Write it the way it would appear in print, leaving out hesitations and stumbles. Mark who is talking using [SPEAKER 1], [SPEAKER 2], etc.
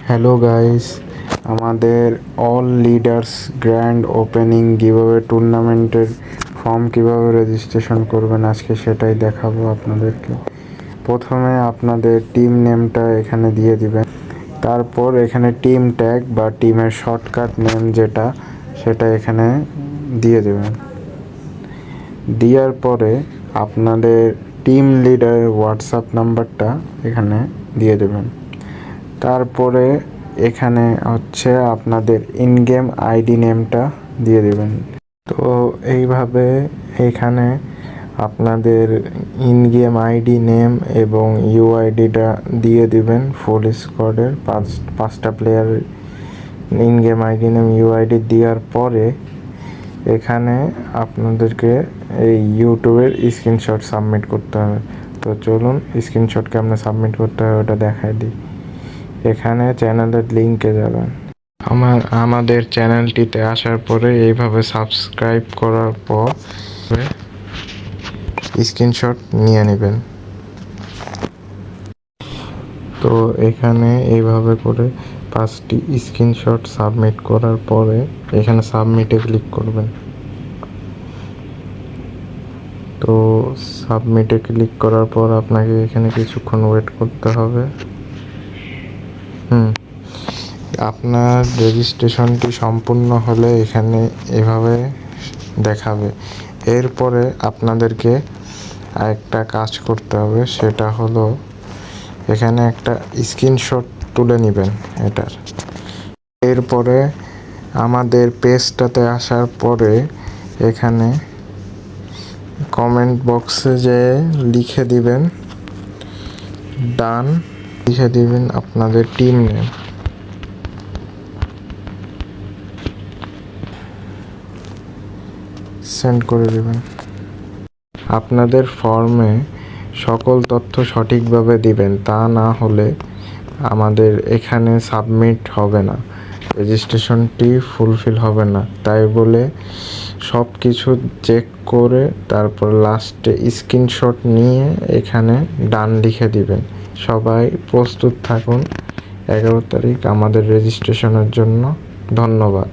[SPEAKER 1] Hello guys, আমাদের all leaders grand opening giveaway টুর্নামেন্টের form কীভাবে রেজিস্ট্রেশন করবেন আজকে সেটাই দেখাবো আপনাদেরকে। প্রথমে আপনাদের টিম নেমটা এখানে দিয়ে দিবেন, তারপর এখানে টিম ট্যাগ বা টিমের শর্টকাট নেম যেটা সেটা এখানে দিয়ে দেবেন। দেওয়ার পরে আপনাদের টিম লিডারের হোয়াটসঅ্যাপ নাম্বারটা এখানে দিয়ে দেবেন। তারপরে এখানে হচ্ছে আপনাদের ইন গেম আইডি নেমটা দিয়ে দেবেন। তো এইভাবে এখানে আপনাদের ইন গেম আইডি নেম এবং ইউআইডিটা দিয়ে দিবেন। ফুল স্কোয়াডের পাঁচটা প্লেয়ারের in game ID name UID দেওয়ার পরে এখানে আপনাদেরকে এই ইউটিউবের স্ক্রিনশট সাবমিট করতে হবে। তো চলুন স্ক্রিনশট কেমনে সাবমিট করতে হবে ওটা দেখাই দিই। এখানে চ্যানেলের লিঙ্কে যাবেন। আমাদের চ্যানেলটিতে আসার পরে এইভাবে সাবস্ক্রাইব করার পর স্ক্রিনশট নিয়ে নেবেন। তো এখানে এইভাবে করে 5টি স্ক্রিনশট সাবমিট করার পরে এখানে সাবমিটে ক্লিক করবেন। তো সাবমিটে ক্লিক করার পর আপনাকে এখানে কিছুক্ষণ ওয়েট করতে হবে। আপনার রেজিস্ট্রেশনটি সম্পূর্ণ হলে এখানে এভাবে দেখাবে। এরপরে আপনাদেরকে আরেকটা কাজ করতে হবে, সেটা হলো এখানে একটা স্ক্রিনশট তুলে নেবেন এটার। এরপরে আমাদের পেজটাতে আসার পরে এখানে কমেন্ট বক্সে যে লিখে দিবেন ডান, লিখে দিবেন আপনাদের টিম নেম। সেন্ড করে দেবেন। আপনাদের ফর্মে সকল তথ্য সঠিকভাবে দিবেন, তা না হলে আমাদের এখানে সাবমিট হবে না, রেজিস্ট্রেশনটি ফুলফিল হবে না। তাই বলে সব কিছু চেক করে তারপর লাস্টে স্ক্রিনশট নিয়ে এখানে ডান লিখে দিবেন। সবাই প্রস্তুত থাকুন 11 তারিখ আমাদের রেজিস্ট্রেশনের জন্য। ধন্যবাদ।